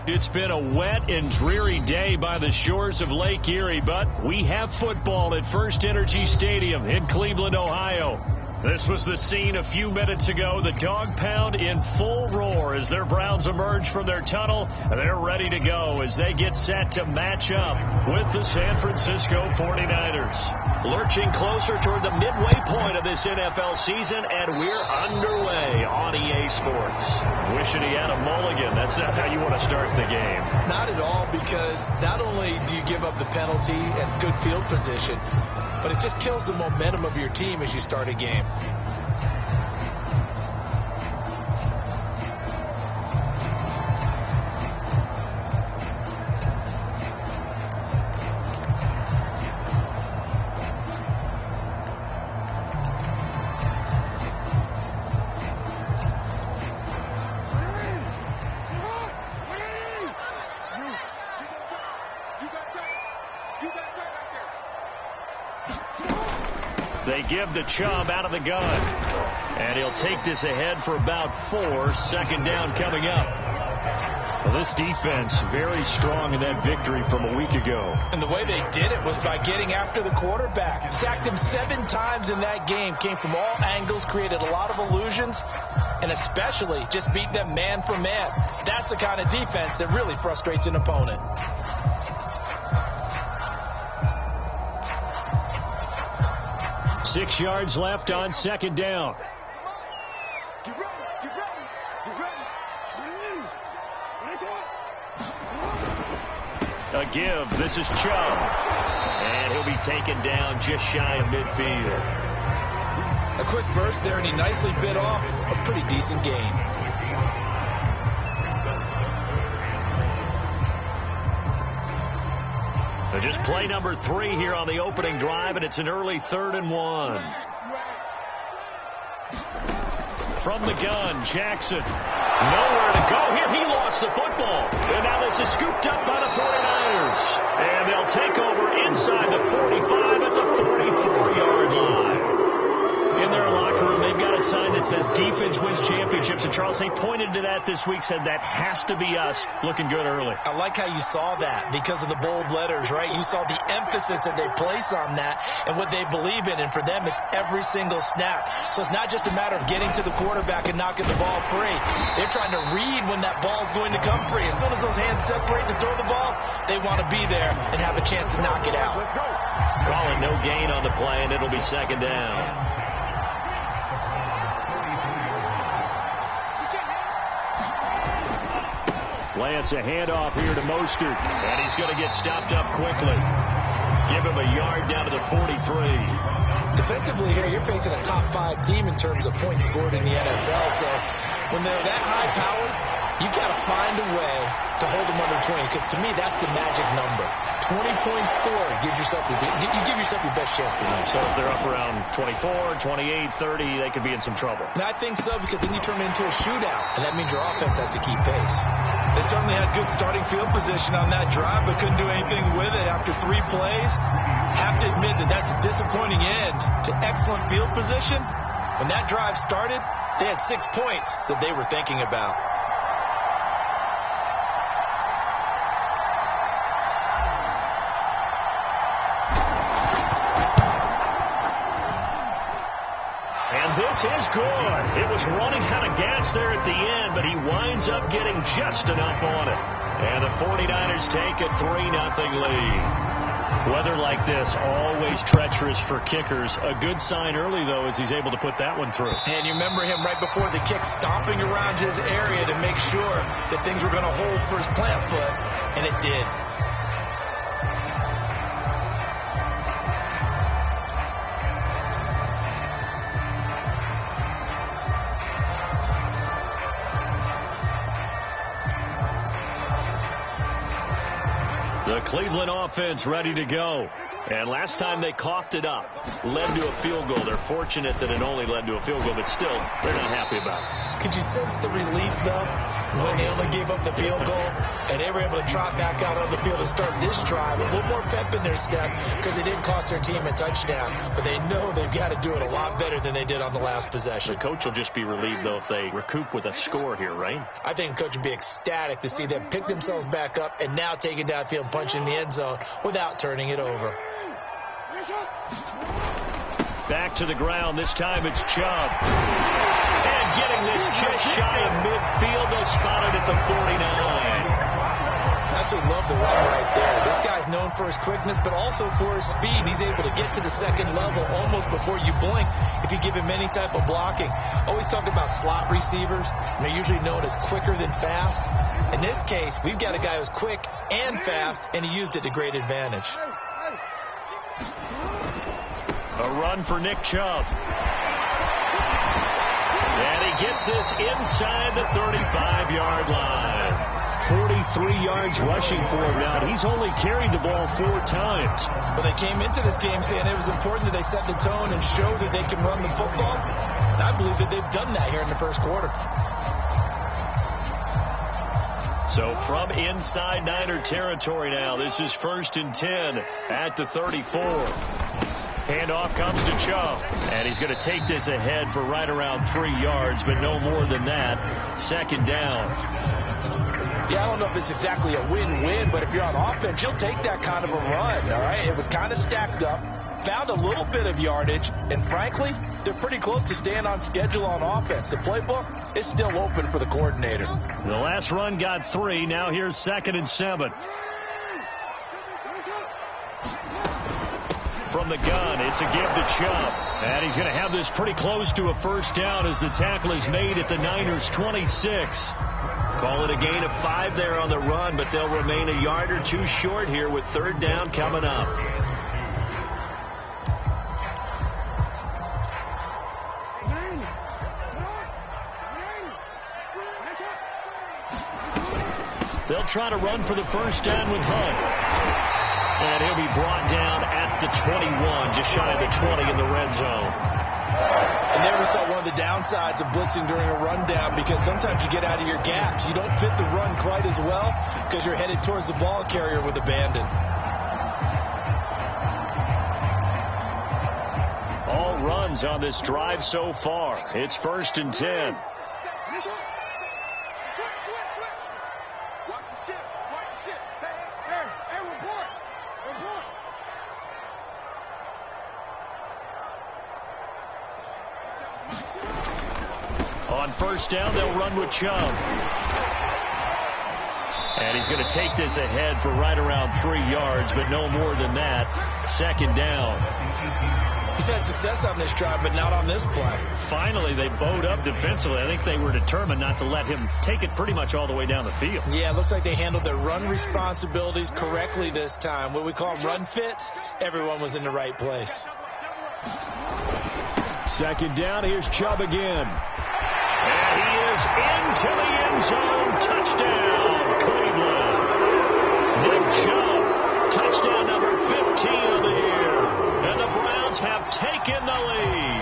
It's been a wet and dreary day by the shores of Lake Erie, but we have football at First Energy Stadium in Cleveland, Ohio. This was the scene a few minutes ago. The dog pound in full roar as their Browns emerge from their tunnel. They're ready to go as they get set to match up with the San Francisco 49ers. Lurching closer toward the midway point of this NFL season, and we're underway on EA Sports. Wishing he had a mulligan. That's not how you want to start the game. Not at all, because not only do you give up the penalty and good field position, but it just kills the momentum of your team as you start a game. They give the Chubb out of the gun. And he'll take this ahead for about 4. Second down coming up. Well, this defense very strong in that victory from a week ago. And the way they did it was by getting after the quarterback. Sacked him 7 times in that game. Came from all angles, created a lot of illusions, and especially just beat them man for man. That's the kind of defense that really frustrates an opponent. Six yards left on second down. A give. This is Chubb. And he'll be taken down just shy of midfield. A quick burst there, and he nicely bit off a pretty decent gain. Just play number 3 here on the opening drive, and it's an early 3rd and 1. From the gun, Jackson. Nowhere to go here. He lost the football. And now this is scooped up by the 49ers. And they'll take over inside the 45 at the 44-yard line. In their locker room, they've got a sign that says defense wins championships. And Charles, they pointed to that this week, said that has to be us. Looking good early. I like how you saw that because of the bold letters, right? You saw the emphasis that they place on that and what they believe in. And for them, it's every single snap. So it's not just a matter of getting to the quarterback and knocking the ball free. They're trying to read when that ball is going to come free. As soon as those hands separate to throw the ball, they want to be there and have a chance to knock it out. Calling no gain on the play, and it'll be second down. Lance, a handoff here to Mostert, and he's going to get stopped up quickly. Give him a yard down to the 43. Defensively here, you're facing a top 5 team in terms of points scored in the NFL, so when they're that high-powered, you've got to find a way to hold them under 20, because to me, that's the magic number. 20-point score gives yourself you give yourself your best chance to win. So if they're up around 24, 28, 30, they could be in some trouble. And I think so, because then you turn it into a shootout, and that means your offense has to keep pace. They certainly had good starting field position on that drive, but couldn't do anything with it after 3 plays. Have to admit that that's a disappointing end to excellent field position. When that drive started, they had 6 points that they were thinking about. This is good. It was running out of gas there at the end, but he winds up getting just enough on it. And the 49ers take a 3-0 lead. Weather like this, always treacherous for kickers. A good sign early, though, as he's able to put that one through. And you remember him right before the kick stomping around his area to make sure that things were going to hold for his plant foot, and it did. The Cleveland offense ready to go. And last time they coughed it up, led to a field goal. They're fortunate that it only led to a field goal, but still, they're not happy about it. Could you sense the relief, though? when they only gave up the field goal, and they were able to trot back out on the field and start this drive. A little more pep in their step because it didn't cost their team a touchdown. But they know they've got to do it a lot better than they did on the last possession. The coach will just be relieved, though, if they recoup with a score here, right? I think the coach would be ecstatic to see them pick themselves back up and now take it downfield and punch in the end zone without turning it over. Back to the ground. This time it's Chubb. And getting this just shy of midfield. They'll spot it at the 49. Absolutely love the run right there. This guy's known for his quickness, but also for his speed. He's able to get to the second level almost before you blink if you give him any type of blocking. Always talk about slot receivers. They're usually known as quicker than fast. In this case, we've got a guy who's quick and fast, and he used it to great advantage. A run for Nick Chubb. And he gets this inside the 35-yard line. 43 yards rushing for him now. He's only carried the ball 4 times. Well, they came into this game saying it was important that they set the tone and show that they can run the football. And I believe that they've done that here in the first quarter. So from inside Niner territory now, this is 1st and 10 at the 34. Handoff comes to Chubb, and he's going to take this ahead for right around 3 yards, but no more than that. 2nd down. Yeah, I don't know if it's exactly a win-win, but if you're on offense, you'll take that kind of a run, all right? It was kind of stacked up, found a little bit of yardage, and frankly, they're pretty close to staying on schedule on offense. The playbook is still open for the coordinator. The last run got 3. Now here's 2nd and 7. From the gun, it's a give to Chubb. And he's going to have this pretty close to a 1st down as the tackle is made at the Niners' 26. Call it a gain of 5 there on the run, but they'll remain a yard or 2 short here with 3rd down coming up. They'll try to run for the 1st down with Hunt. And he'll be brought down at the 21, just shy of the 20 in the red zone. And there we saw one of the downsides of blitzing during a rundown, because sometimes you get out of your gaps. You don't fit the run quite as well because you're headed towards the ball carrier with abandon. All runs on this drive so far. It's 1st and 10. On 1st down, they'll run with Chubb. And he's going to take this ahead for right around 3 yards, but no more than that. 2nd down. He's had success on this drive, but not on this play. Finally, they bowed up defensively. I think they were determined not to let him take it pretty much all the way down the field. Yeah, it looks like they handled their run responsibilities correctly this time. What we call run fits, everyone was in the right place. 2nd down, here's Chubb again. And he is into the end zone. Touchdown, Cleveland. Nick Chubb, touchdown number 15 of the year. And the Browns have taken the lead.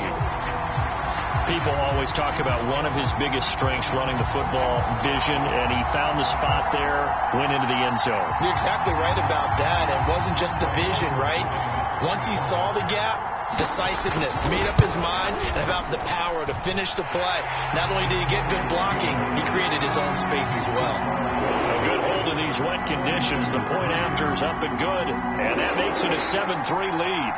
People always talk about one of his biggest strengths, running the football, vision, and he found the spot there, went into the end zone. You're exactly right about that. It wasn't just the vision, right? Once he saw the gap, decisiveness, made up his mind, and about the power to finish the play. Not only did he get good blocking, he created his own space as well. A good hold in these wet conditions. The point after is up and good, and that makes it a 7-3 lead.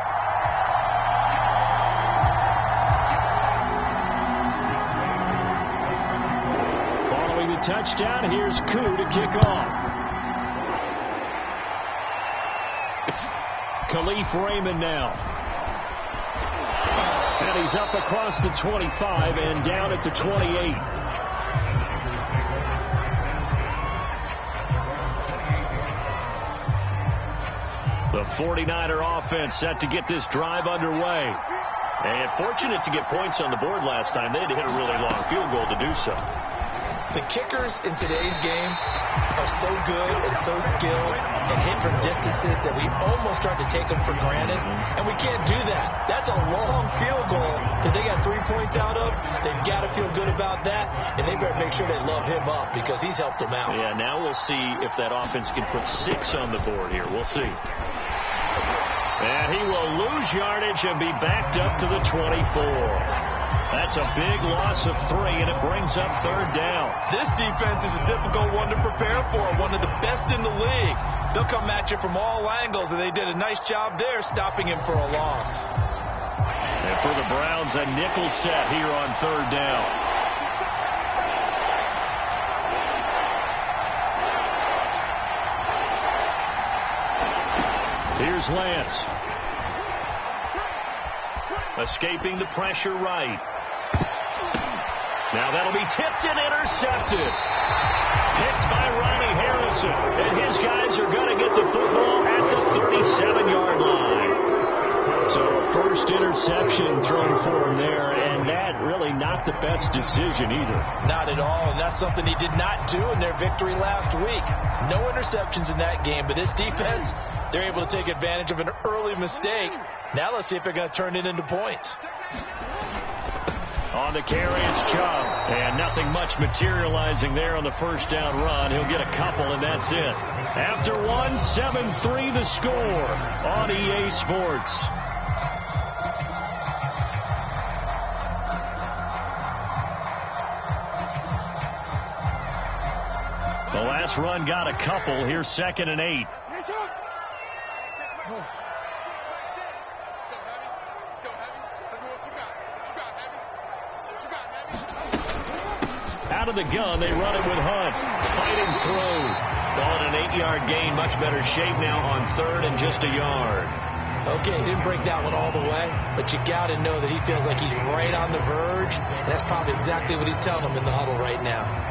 Following the touchdown, here's Chkaho to kick off. Khalif Raymond now. And he's up across the 25 and down at the 28. The 49er offense set to get this drive underway. And fortunate to get points on the board last time. They had to hit a really long field goal to do so. The kickers in today's game are so good and so skilled and hit from distances that we almost start to take them for granted, and we can't do that. That's a long field goal that they got 3 points points out of, they've got to feel good about that, and they better make sure they love him up because he's helped them out. Yeah, now we'll see if that offense can put 6 on the board here. We'll see. And he will lose yardage and be backed up to the 24. That's a big loss of 3, and it brings up 3rd down. This defense is a difficult one to prepare for, one of the best in the league. They'll come at you from all angles, and they did a nice job there stopping him for a loss. And for the Browns, a nickel set here on 3rd down. Here's Lance. Escaping the pressure right. Now that'll be tipped and intercepted. Picked by Ronnie Harrison. And his guys are going to get the football at the 37-yard line. So a first interception thrown for him there, and that really not the best decision either. Not at all, and that's something he did not do in their victory last week. No interceptions in that game, but this defense, they're able to take advantage of an early mistake. Now let's see if they're going to turn it into points. On the carry, it's Chubb. And nothing much materializing there on the first down run. He'll get a couple, and that's it. After 1, 7-3 the score on EA Sports. The last run got a couple. Here's 2nd and 8. Out of the gun, they run it with Hunt. Fighting through. Call it an 8-yard gain. Much better shape now on 3rd and just a yard. Okay, he didn't break that one all the way, but you got to know that he feels like he's right on the verge, and that's probably exactly what he's telling them in the huddle right now.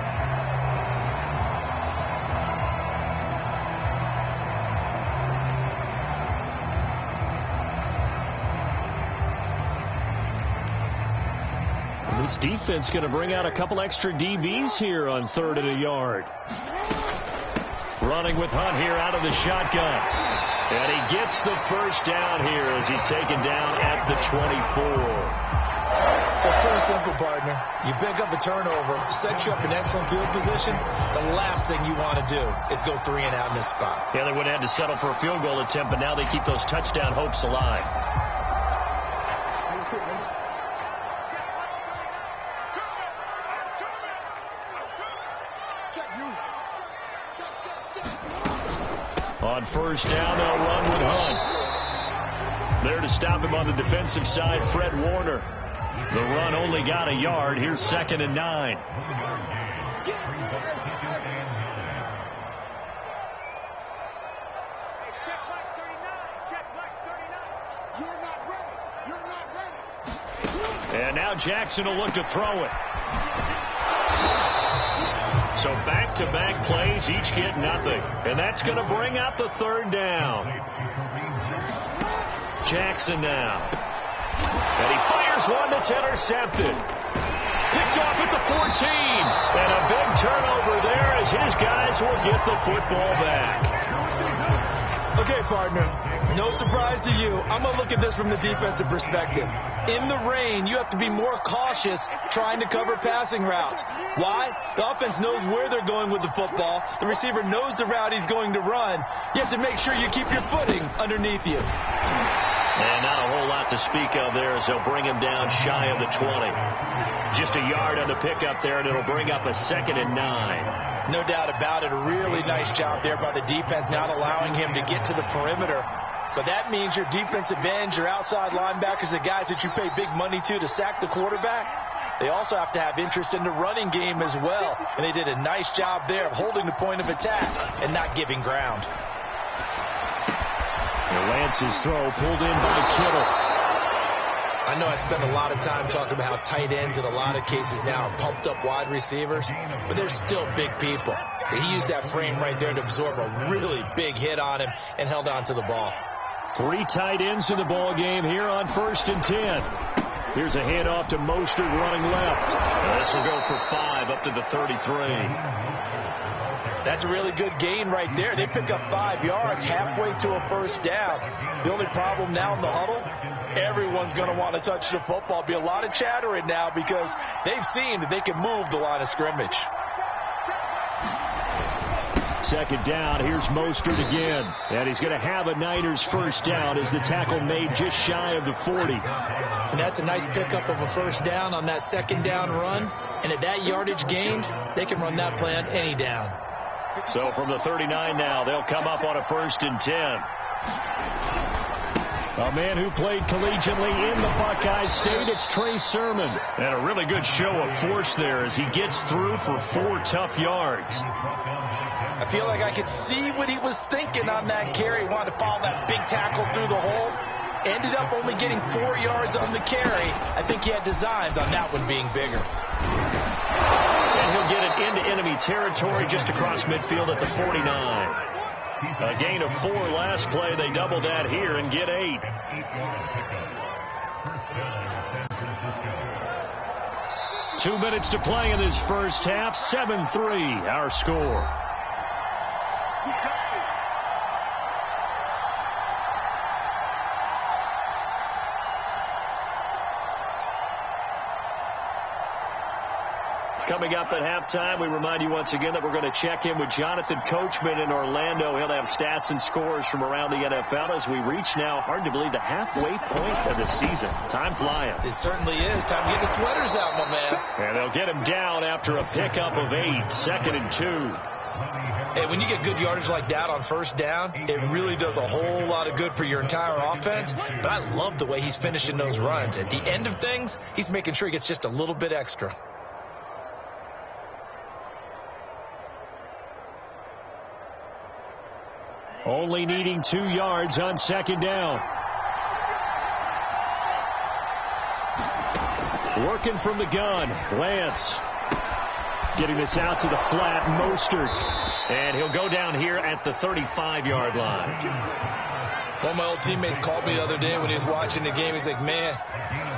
This defense going to bring out a couple extra DBs here on 3rd and a yard. Running with Hunt here out of the shotgun. And he gets the first down here as he's taken down at the 24. So it's pretty simple, partner. You pick up a turnover, set you up in excellent field position. The last thing you want to do is go 3 and out in this spot. Yeah, they would have had to settle for a field goal attempt, but now they keep those touchdown hopes alive. On first down, they'll run with Hunt. There to stop him on the defensive side, Fred Warner. The run only got a yard. Here's 2nd and 9. And now Jackson will look to throw it. So back-to-back plays, each get nothing. And that's going to bring out the 3rd down. Jackson now. And he fires one that's intercepted. Picked off at the 14. And a big turnover there as his guys will get the football back. Okay, partner. No surprise to you. I'm going to look at this from the defensive perspective. In the rain, you have to be more cautious trying to cover passing routes. Why? The offense knows where they're going with the football. The receiver knows the route he's going to run. You have to make sure you keep your footing underneath you. And not a whole lot to speak of there as they'll bring him down shy of the 20. Just a yard on the pickup there, and it'll bring up a 2nd and 9. No doubt about it. A really nice job there by the defense, not allowing him to get to the perimeter. But that means your defensive ends, your outside linebackers, the guys that you pay big money to sack the quarterback, they also have to have interest in the running game as well. And they did a nice job there of holding the point of attack and not giving ground. Lance's throw pulled in by Kittle. I know I spend a lot of time talking about how tight ends in a lot of cases now are pumped up wide receivers, but they're still big people. He used that frame right there to absorb a really big hit on him and held on to the ball. 3 tight ends in the ball game here on 1st and 10. Here's a handoff to Mostert running left. This will go for 5 up to the 33. That's a really good gain right there. They pick up 5 yards halfway to a first down. The only problem now in the huddle, Everyone's going to want to touch the football. Be a lot of chattering now because they've seen that they can move the line of scrimmage. Second down, here's Mostert again. And he's going to have a Niners first down as the tackle made just shy of the 40. And that's a nice pickup of a first down on that second down run. And at that yardage gained, they can run that play on any down. So from the 39 now, they'll come up on a 1st and 10. A man who played collegiately in the Buckeye State, it's Trey Sermon. And a really good show of force there as he gets through for 4 tough yards. I feel like I could see what he was thinking on that carry. He wanted to follow that big tackle through the hole. Ended up only getting 4 yards on the carry. I think he had designs on that one being bigger. And he'll get it into enemy territory just across midfield at the 49. A gain of 4 last play. They double that here and get 8. Two minutes to play in this first half. 7-3 our score. Coming up at halftime, we remind you once again that we're going to check in with Jonathan Coachman in Orlando. He'll have stats and scores from around the NFL as we reach now, hard to believe, the halfway point of the season. Time flying. It certainly is. Time to get the sweaters out, my man. And they'll get him down after a pickup of 8, 2nd and 2. Hey, when you get good yardage like that on first down, it really does a whole lot of good for your entire offense. But I love the way he's finishing those runs. At the end of things, he's making sure he gets just a little bit extra. Only needing 2 yards on 2nd down. Working from the gun, Lance. Getting this out to the flat, Mostert. And he'll go down here at the 35-yard line. One of my old teammates called me the other day when he was watching the game. He's like, man,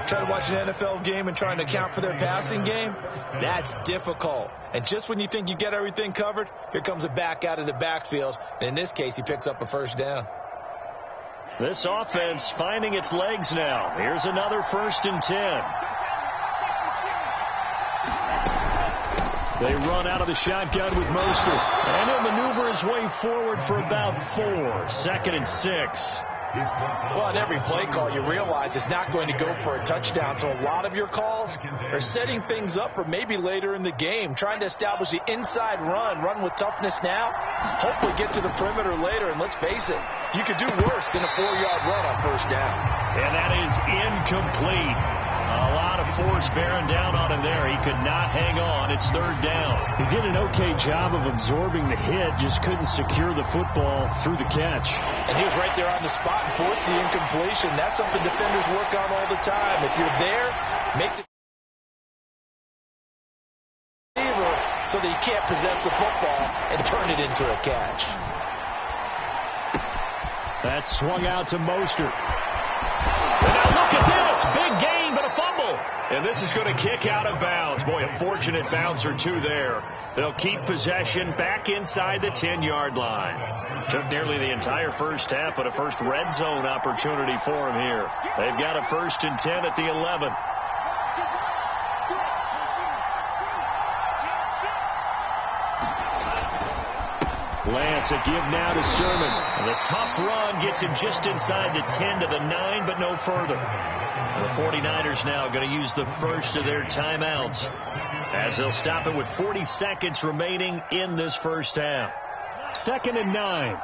trying to watch an NFL game and trying to account for their passing game, that's difficult. And just when you think you get everything covered, here comes a back out of the backfield. And in this case, he picks up a first down. This offense finding its legs now. Here's another 1st and 10. They run out of the shotgun with Mostert. And he'll maneuver his way forward for about 4. 2nd and 6. Well, on every play call, you realize it's not going to go for a touchdown. So a lot of your calls are setting things up for maybe later in the game, trying to establish the inside run with toughness now, hopefully get to the perimeter later. And let's face it, you could do worse than a 4-yard run on first down. And that is incomplete. A lot of force bearing down on him there. He could not hang on. It's 3rd down. He did an okay job of absorbing the hit, just couldn't secure the football through the catch. And he was right there on the spot and forced the incompletion. That's something defenders work on all the time. If you're there, make the receiver so that you can't possess the football and turn it into a catch. That's swung out to Mostert. And now look at this. Big gain, but a fumble. And this is going to kick out of bounds. Boy, a fortunate bounce or two there. They'll keep possession back inside the 10-yard line. Took nearly the entire first half, but a first red zone opportunity for him here. They've got a 1st and 10 at the 11. Lance, a give now to Sermon. And the tough run gets him just inside the 10 to the 9, but no further. And the 49ers now going to use the first of their timeouts as they'll stop it with 40 seconds remaining in this first half. 2nd and 9.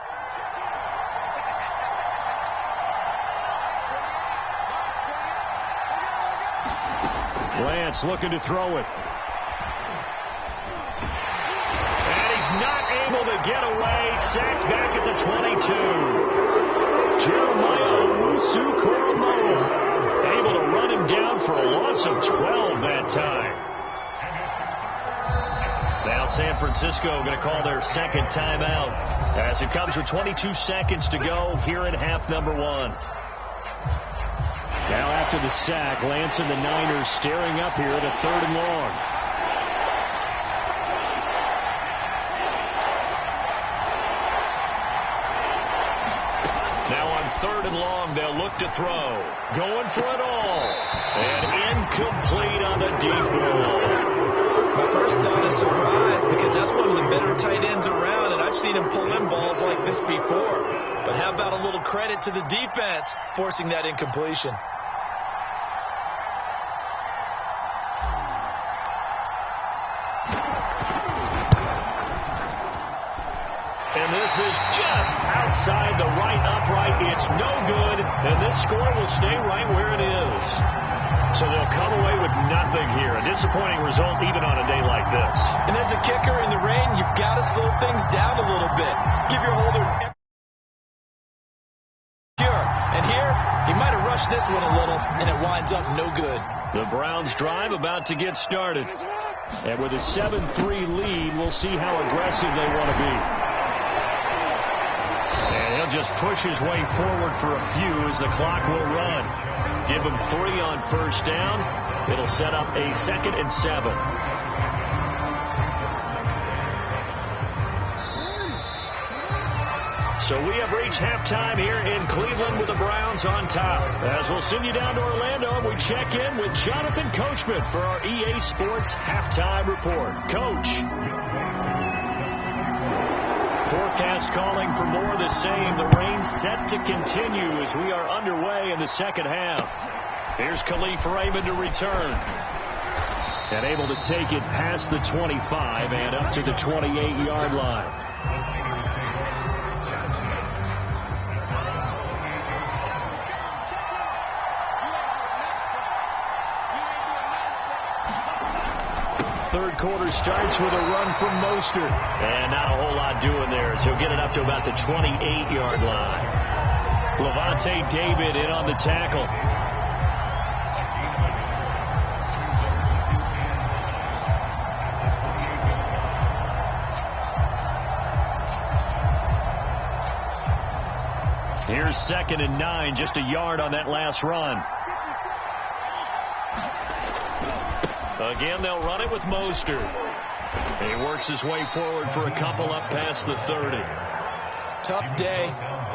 Lance looking to throw it. Not able to get away. Sacked back at the 22. Jeremiah Owusu-Koromoa able to run him down for a loss of 12 that time. Now San Francisco going to call their 2nd timeout as it comes with 22 seconds to go here in half number 1. Now after the sack, Lance and the Niners staring up here at a 3rd and long. Now on 3rd and long, they'll look to throw. Going for it all. And incomplete on the deep ball. My first thought is surprise, because that's one of the better tight ends around, and I've seen him pull in balls like this before. But how about a little credit to the defense forcing that incompletion? And this is just outside the right upright. It's no good, and this score will stay right where it is. So they'll come away with nothing here. A disappointing result even on a day like this. And as a kicker in the rain, you've got to slow things down a little bit. Give your holder cure. And here, he might have rushed this one a little, and it winds up no good. The Browns drive about to get started. And with a 7-3 lead, we'll see how aggressive they want to be. And he'll just push his way forward for a few as the clock will run. Give him 3 on first down. It'll set up a 2nd and 7. So we have reached halftime here in Cleveland with the Browns on top. As we'll send you down to Orlando, we check in with Jonathan Coachman for our EA Sports Halftime Report. Coach. Forecast calling for more of the same. The rain set to continue as we are underway in the second half. Here's Khalif Raymond to return. And able to take it past the 25 and up to the 28-yard line. Third quarter starts with a run from Mostert. And not a whole lot doing there, so he'll get it up to about the 28-yard line. Levante David in on the tackle. Here's 2nd and 9, just a yard on that last run. Again, they'll run it with Mostert. He works his way forward for a couple up past the 30. Tough day,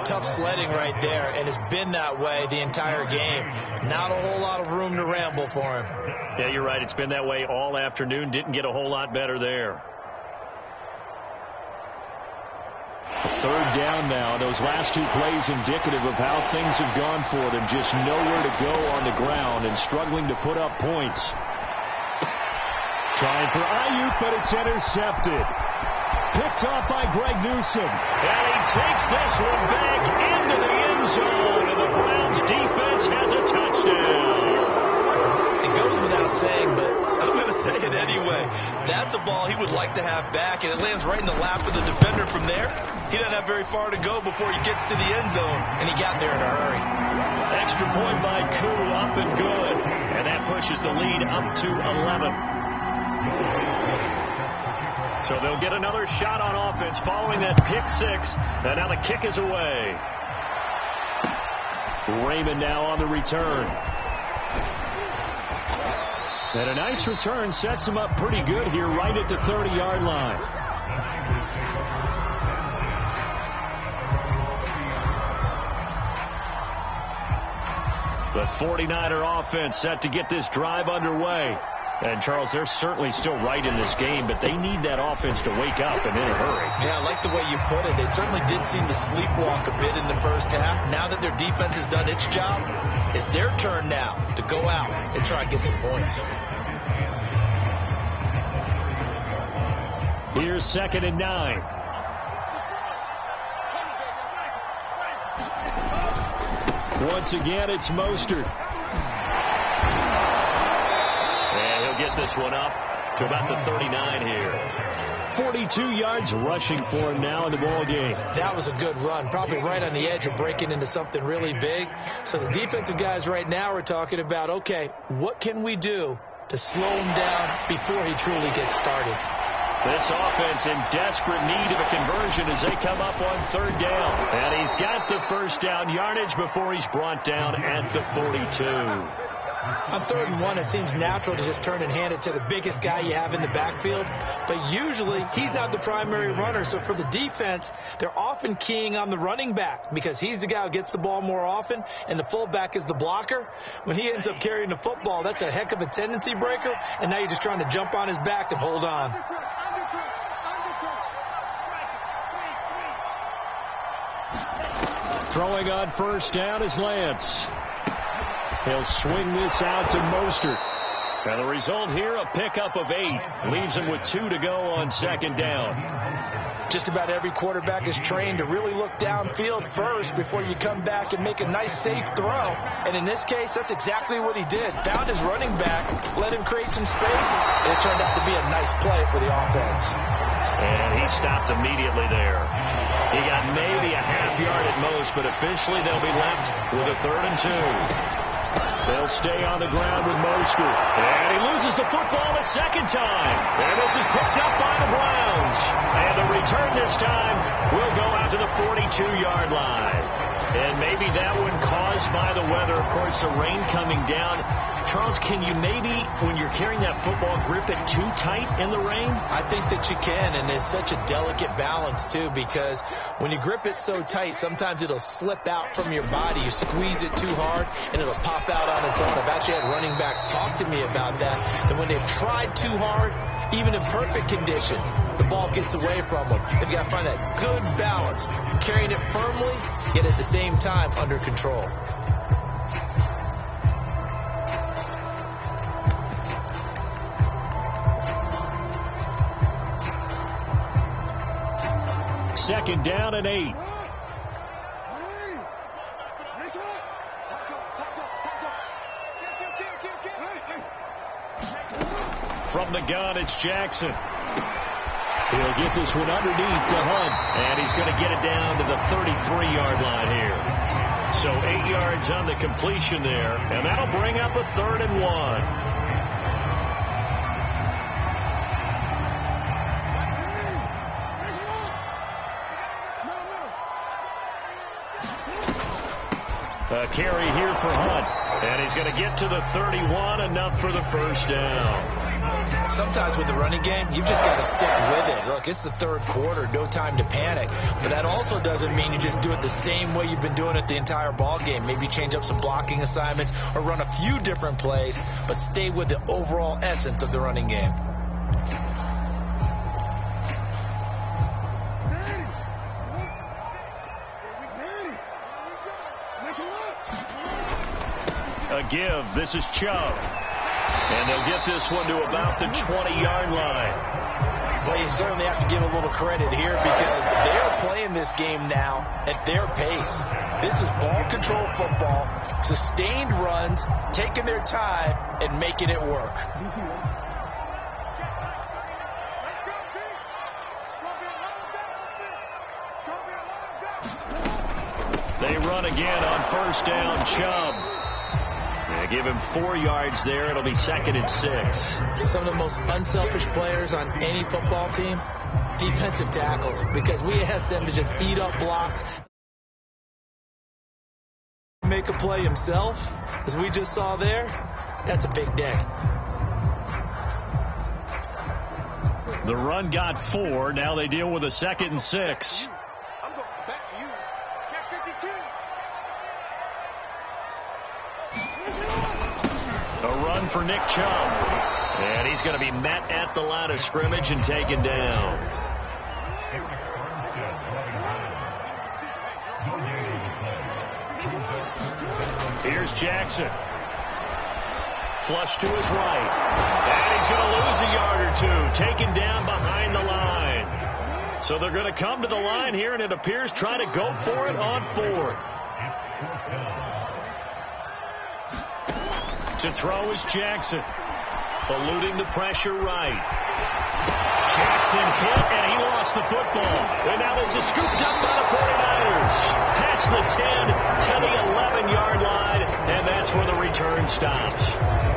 tough sledding right there, and it's been that way the entire game. Not a whole lot of room to ramble for him. Yeah, you're right. It's been that way all afternoon. Didn't get a whole lot better there. Third down now. Those last 2 plays indicative of how things have gone for them. Just nowhere to go on the ground and struggling to put up points. Trying for Ayuk, but it's intercepted. Picked off by Greg Newsome. And he takes this one back into the end zone. And the Browns defense has a touchdown. It goes without saying, but I'm going to say it anyway. That's a ball he would like to have back, and it lands right in the lap of the defender from there. He doesn't have very far to go before he gets to the end zone, and he got there in a hurry. Extra point by Koo, up and good. And that pushes the lead up to 11. So they'll get another shot on offense following that pick 6. And now the kick is away. Raymond now on the return. And a nice return sets him up pretty good here right at the 30-yard line. The 49er offense set to get this drive underway. And, Charles, they're certainly still right in this game, but they need that offense to wake up and in a hurry. Yeah, I like the way you put it. They certainly did seem to sleepwalk a bit in the first half. Now that their defense has done its job, it's their turn now to go out and try and get some points. Here's 2nd and 9. Once again, it's Mostert. And he'll get this one up to about the 39 here. 42 yards rushing for him now in the ball game. That was a good run, probably right on the edge of breaking into something really big. So the defensive guys right now are talking about, okay, what can we do to slow him down before he truly gets started? This offense in desperate need of a conversion as they come up on 3rd down. And he's got the first down yardage before he's brought down at the 42. On 3rd and 1, it seems natural to just turn and hand it to the biggest guy you have in the backfield. But usually, he's not the primary runner. So for the defense, they're often keying on the running back because he's the guy who gets the ball more often, and the fullback is the blocker. When he ends up carrying the football, that's a heck of a tendency breaker, and now you're just trying to jump on his back and hold on. Throwing on 1st down is Lance. He'll swing this out to Mostert. And the result here, a pickup of 8. Leaves him with 2 to go on 2nd down. Just about every quarterback is trained to really look downfield first before you come back and make a nice, safe throw. And in this case, that's exactly what he did. Found his running back, let him create some space, and it turned out to be a nice play for the offense. And he stopped immediately there. He got maybe a half yard at most, but officially they'll be left with a 3rd and 2. They'll stay on the ground with Mostert. And he loses the football a 2nd time. And this is picked up by the Browns. And the return this time will go out to the 42-yard line. And maybe that one caused by the weather. Of course, the rain coming down. Charles, can you maybe, when you're carrying that football, grip it too tight in the rain? I think that you can, and it's such a delicate balance, too, because when you grip it so tight, sometimes it'll slip out from your body. You squeeze it too hard, and it'll pop out on its own. I've actually had running backs talk to me about that when they've tried too hard, even in perfect conditions, the ball gets away from them. They've got to find that good balance, carrying it firmly, yet at the same time under control. Second down and 8. From the gun, it's Jackson. He'll get this one underneath to Hunt, and he's going to get it down to the 33-yard line here. So 8 yards on the completion there, and that'll bring up a 3rd and 1. A carry here for Hunt, and he's going to get to the 31, enough for the 1st down. Sometimes with the running game, you've just got to stick with it. Look, it's the 3rd quarter, no time to panic. But that also doesn't mean you just do it the same way you've been doing it the entire ball game. Maybe change up some blocking assignments or run a few different plays, but stay with the overall essence of the running game. A give. This is Chubb. And they'll get this one to about the 20-yard line. Well, you certainly have to give a little credit here because they're playing this game now at their pace. This is ball control football, sustained runs, taking their time, and making it work. They run again on 1st down, Chubb. They give him 4 yards there. It'll be 2nd and 6. Some of the most unselfish players on any football team, defensive tackles, because we ask them to just eat up blocks, make a play himself, as we just saw there. That's a big day. The run got 4. Now they deal with a 2nd and 6. A run for Nick Chubb. And he's going to be met at the line of scrimmage and taken down. Here's Jackson. Flush to his right. And he's going to lose a yard or 2. Taken down behind the line. So they're going to come to the line here, and it appears try to go for it on 4th. To throw is Jackson. Eluding the pressure right. Jackson hit, and he lost the football. And now this is scooped up by the 49ers. Past the 10 to the 11-yard line, and that's that's where the return stops.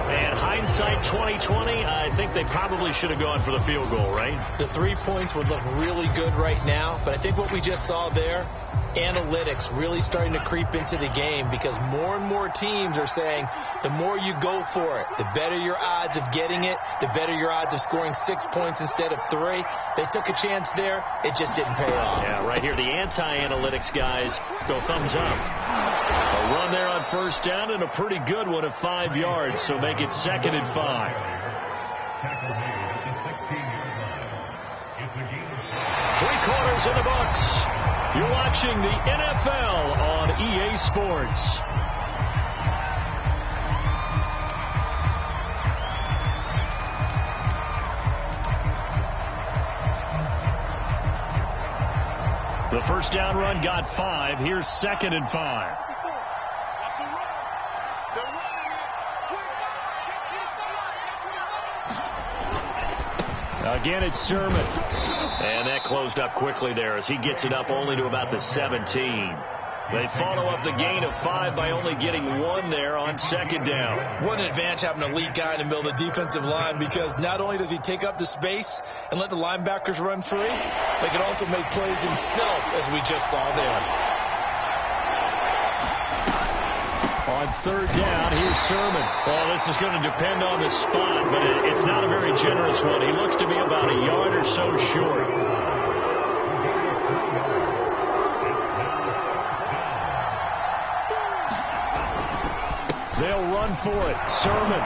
And hindsight 2020, I think they probably should have gone for the field goal, right? The 3 points would look really good right now, but I think what we just saw there, analytics really starting to creep into the game, because more and more teams are saying the more you go for it, the better your odds of getting it, the better your odds of scoring 6 points instead of 3. They took a chance there. It just didn't pay off. Yeah, right here, the anti-analytics guys go thumbs up. A run there on first down, and a pretty good one at 5 yards, so make it 2nd and 5. 3 quarters in the books. You're watching the NFL on EA Sports. The first down run got 5. Here's 2nd and 5. Again, it's Sermon. And that closed up quickly there as he gets it up only to about the 17. They follow up the gain of 5 by only getting 1 there on 2nd down. What an advantage having an elite guy in the middle of the defensive line, because not only does he take up the space and let the linebackers run free, but he can also make plays himself, as we just saw there. On 3rd down, here's Sermon. Well, this is going to depend on the spot, but it's not a very generous one. He looks to be about a yard or so short. They'll run for it. Sermon.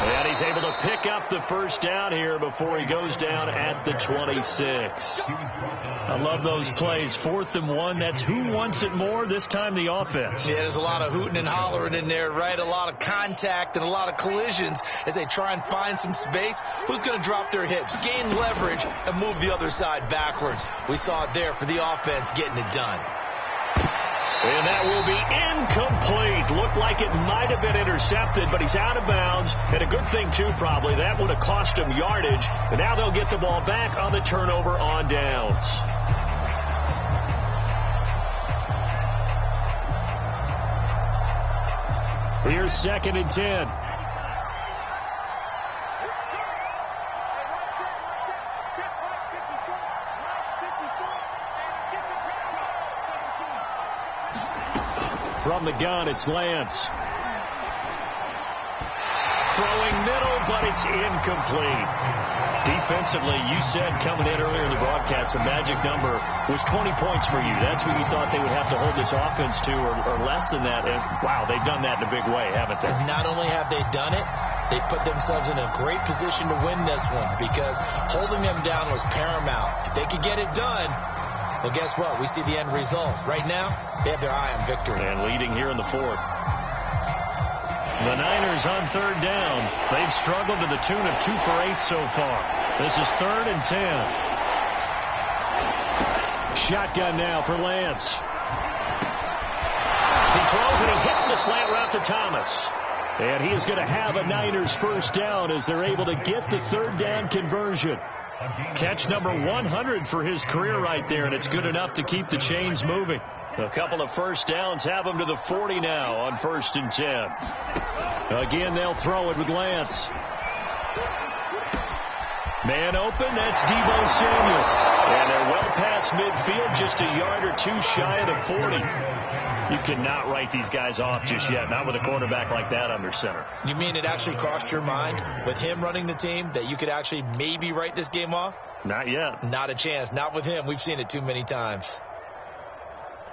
And he's able to pick up the first down here before he goes down at the 26. I love those plays. 4th and 1. That's who wants it more. This time the offense. Yeah, there's a lot of hooting and hollering in there, right? A lot of contact and a lot of collisions as they try and find some space. Who's going to drop their hips, gain leverage, and move the other side backwards? We saw it there for the offense getting it done. And that will be incomplete. Looked like it might have been intercepted, but he's out of bounds. And a good thing, too, probably. That would have cost him yardage. And now they'll get the ball back on the turnover on downs. Here's 2nd and 10. From the gun, it's Lance. Throwing middle, but it's incomplete. Defensively, you said coming in earlier in the broadcast, the magic number was 20 points for you. That's what you thought they would have to hold this offense to, or less than that. And, wow, they've done that in a big way, haven't they? Not only have they done it, they put themselves in a great position to win this one, because holding them down was paramount. If they could get it done, well, guess what? We see the end result. Right now, they have their eye on victory. And leading here in the 4th. The Niners on 3rd down. They've struggled to the tune of 2 for 8 so far. This is 3rd and 10. Shotgun now for Lance. He throws and he hits the slant route to Thomas. And he is going to have a Niners first down as they're able to get the 3rd down conversion. Catch number 100 for his career right there, and it's good enough to keep the chains moving. A couple of first downs have him to the 40 now on 1st and 10. Again, they'll throw it with Lance. Man open, that's Deebo Samuel. And they're well past midfield, just a yard or 2 shy of the 40. You cannot write these guys off just yet, not with a quarterback like that under center. You mean it actually crossed your mind with him running the team that you could actually maybe write this game off? Not yet. Not a chance. Not with him. We've seen it too many times.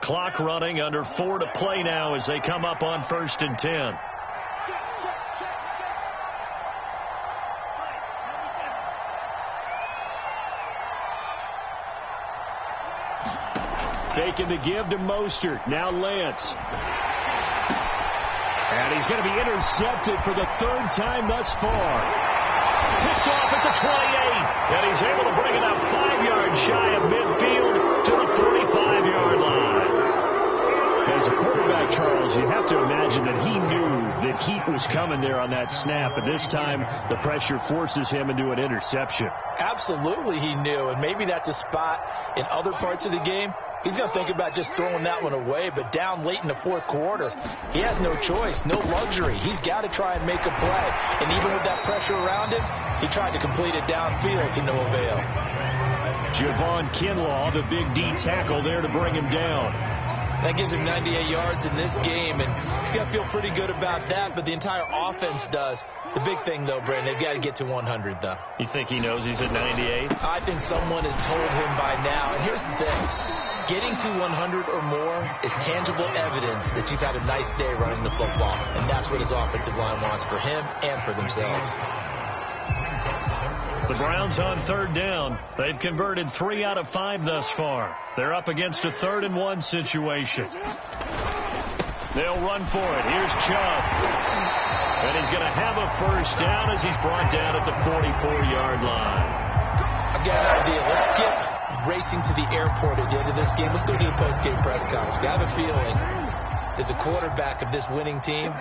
Clock running, under 4 to play now as they come up on 1st and 10. Faking the give to Mostert. Now Lance. And he's going to be intercepted for the 3rd time thus far. Picked off at the 28. And he's able to bring it up 5 yards shy of midfield to the 45-yard line. As a quarterback, Charles, you have to imagine that he knew that heat was coming there on that snap. But this time, the pressure forces him into an interception. Absolutely he knew. And maybe that's a spot in other parts of the game He's going to think about just throwing that one away, but down late in the fourth quarter, he has no choice, no luxury. He's got to try and make a play. And even with that pressure around him, he tried to complete it downfield to no avail. Javon Kinlaw, the big D tackle there to bring him down. That gives him 98 yards in this game, and he's got to feel pretty good about that, but the entire offense does. The big thing, though, Brandon, they've got to get to 100, though. You think he knows he's at 98? I think someone has told him by now. And here's the thing. Getting to 100 or more is tangible evidence that you've had a nice day running the football, and that's what his offensive line wants for him and for themselves. The Browns on third down. They've converted 3 out of 5 thus far. They're up against a 3rd-and-1 situation. They'll run for it. Here's Chubb. And he's going to have a first down as he's brought down at the 44-yard line. I've got an idea. Let's skip racing to the airport at the end of this game. Let's go to the post-game press conference. I have a feeling that the quarterback of this winning team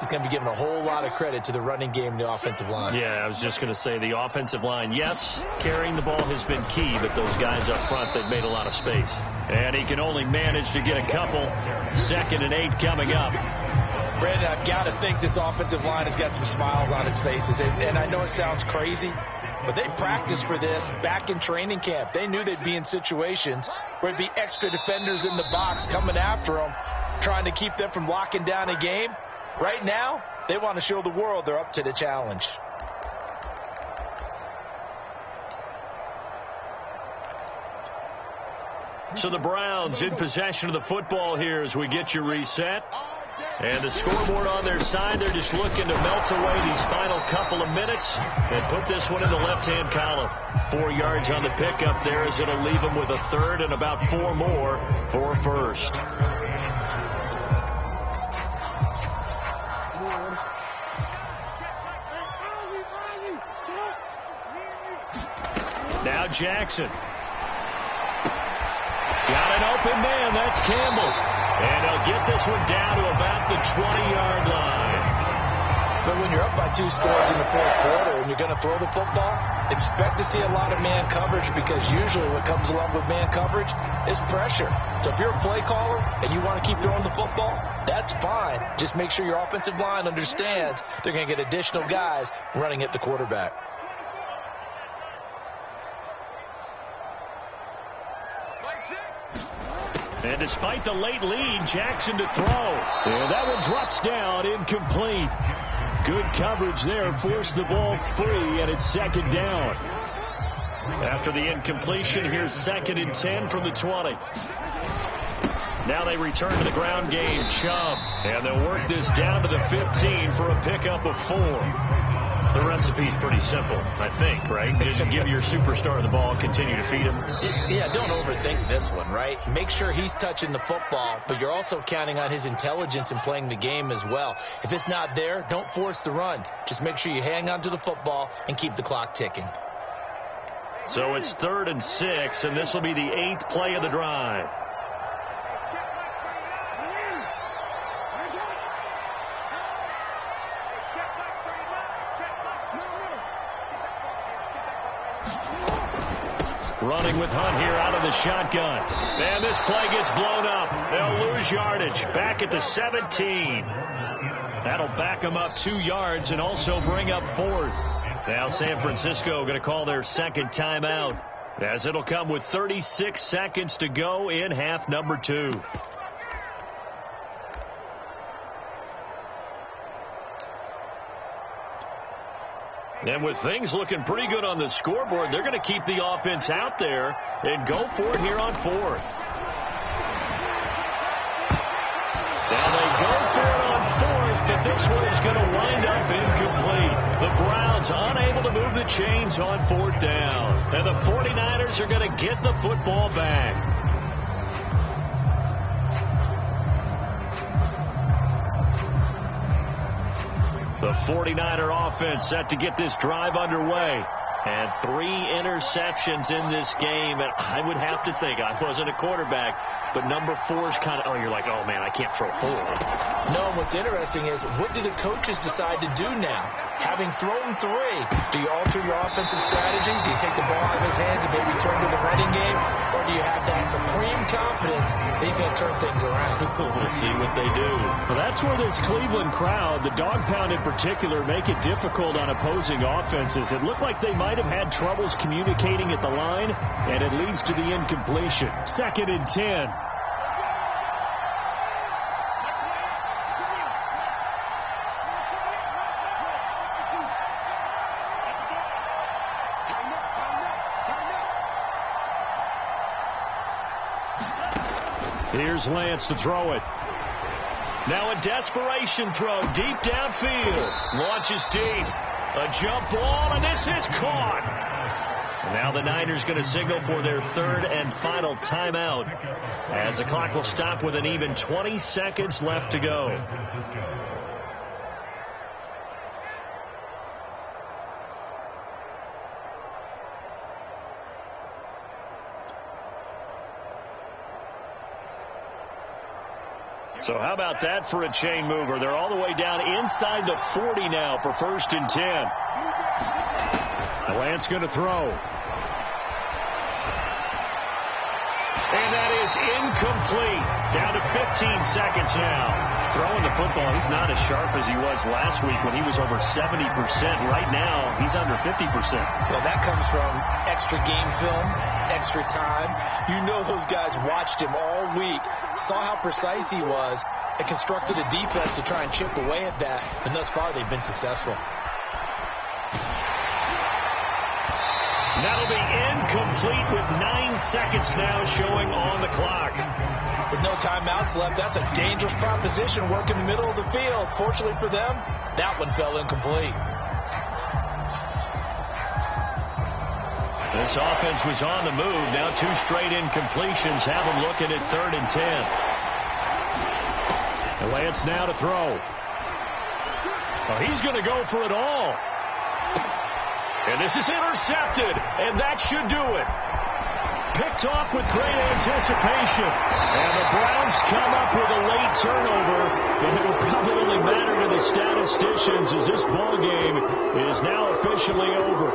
is going to be given a whole lot of credit to the running game and the offensive line. Yeah, I was just going to say the offensive line, yes, carrying the ball has been key, but those guys up front, they've made a lot of space. And he can only manage to get a couple. 2nd and 8 coming up. Brandon, I've got to think this offensive line has got some smiles on its faces. And I know it sounds crazy, but they practiced for this back in training camp. They knew they'd be in situations where there'd be extra defenders in the box coming after them, trying to keep them from locking down a game. Right now, they want to show the world they're up to the challenge. So the Browns in possession of the football here as we get you reset. And the scoreboard on their side, they're just looking to melt away these final couple of minutes and put this one in the left-hand column. 4 yards on the pickup there as it'll leave them with a 3rd and about 4 more for a first. Now Jackson. Got an open man. That's Campbell. And they'll get this one down to about the 20-yard line. But when you're up by 2 scores in the fourth quarter and you're going to throw the football, expect to see a lot of man coverage because usually what comes along with man coverage is pressure. So if you're a play caller and you want to keep throwing the football, that's fine. Just make sure your offensive line understands they're going to get additional guys running at the quarterback. And despite the late lead, Jackson to throw. And that one drops down, incomplete. Good coverage there, forced the ball free, and it's 2nd down. After the incompletion, here's 2nd and 10 from the 20. Now they return to the ground game, Chubb. And they'll work this down to the 15 for a pickup of 4. The recipe's pretty simple, I think, right? Just give your superstar the ball, continue to feed him. Yeah, don't overthink this one, right? Make sure he's touching the football, but you're also counting on his intelligence in playing the game as well. If it's not there, don't force the run. Just make sure you hang on to the football and keep the clock ticking. So it's 3rd and 6, and this will be the 8th play of the drive. Running with Hunt here out of the shotgun. And this play gets blown up. They'll lose yardage. Back at the 17. That'll back them up 2 yards and also bring up 4th. Now San Francisco going to call their 2nd timeout, as it'll come with 36 seconds to go in half number 2. And with things looking pretty good on the scoreboard, they're going to keep the offense out there and go for it here on 4th. Now they go for it on 4th, but this one is going to wind up incomplete. The Browns unable to move the chains on 4th down. And the 49ers are going to get the football back. The 49er offense set to get this drive underway. And 3 interceptions in this game. And I would have to think, I wasn't a quarterback, but number 4 is kind of, oh, you're like, oh, man, I can't throw 4. No, what's interesting is, what do the coaches decide to do now? Having thrown 3, do you alter your offensive strategy? Do you take the ball out of his hands and maybe turn to the running game? Or do you have that supreme confidence that he's going to turn things around? We'll see what they do. Well, that's where this Cleveland crowd, the dog pound in particular, make it difficult on opposing offenses. It looked like they might have had troubles communicating at the line, and it leads to the incompletion. 2nd and 10. Here's Lance to throw it. Now a desperation throw deep downfield. Launches deep. A jump ball, and this is caught. And now the Niners going to signal for their 3rd and final timeout, as the clock will stop with an even 20 seconds left to go. So how about that for a chain mover? They're all the way down inside the 40 now for 1st and 10. Lance going to throw. And that is incomplete. Down to 15 seconds now. Throwing the football, he's not as sharp as he was last week when he was over 70%. Right now, he's under 50%. Well, that comes from extra game film, extra time. You know those guys watched him all week, saw how precise he was, and constructed a defense to try and chip away at that. And thus far, they've been successful. That'll be incomplete with 9 seconds now showing on the clock. With no timeouts left, that's a dangerous proposition working the middle of the field. Fortunately for them, that one fell incomplete. This offense was on the move. Now 2 straight incompletions have them looking at 3rd and 10. And Lance now to throw. Oh, he's going to go for it all. And this is intercepted, and that should do it. Picked off with great anticipation. And the Browns come up with a late turnover, and it will probably only matter to the statisticians as this ball game is now officially over.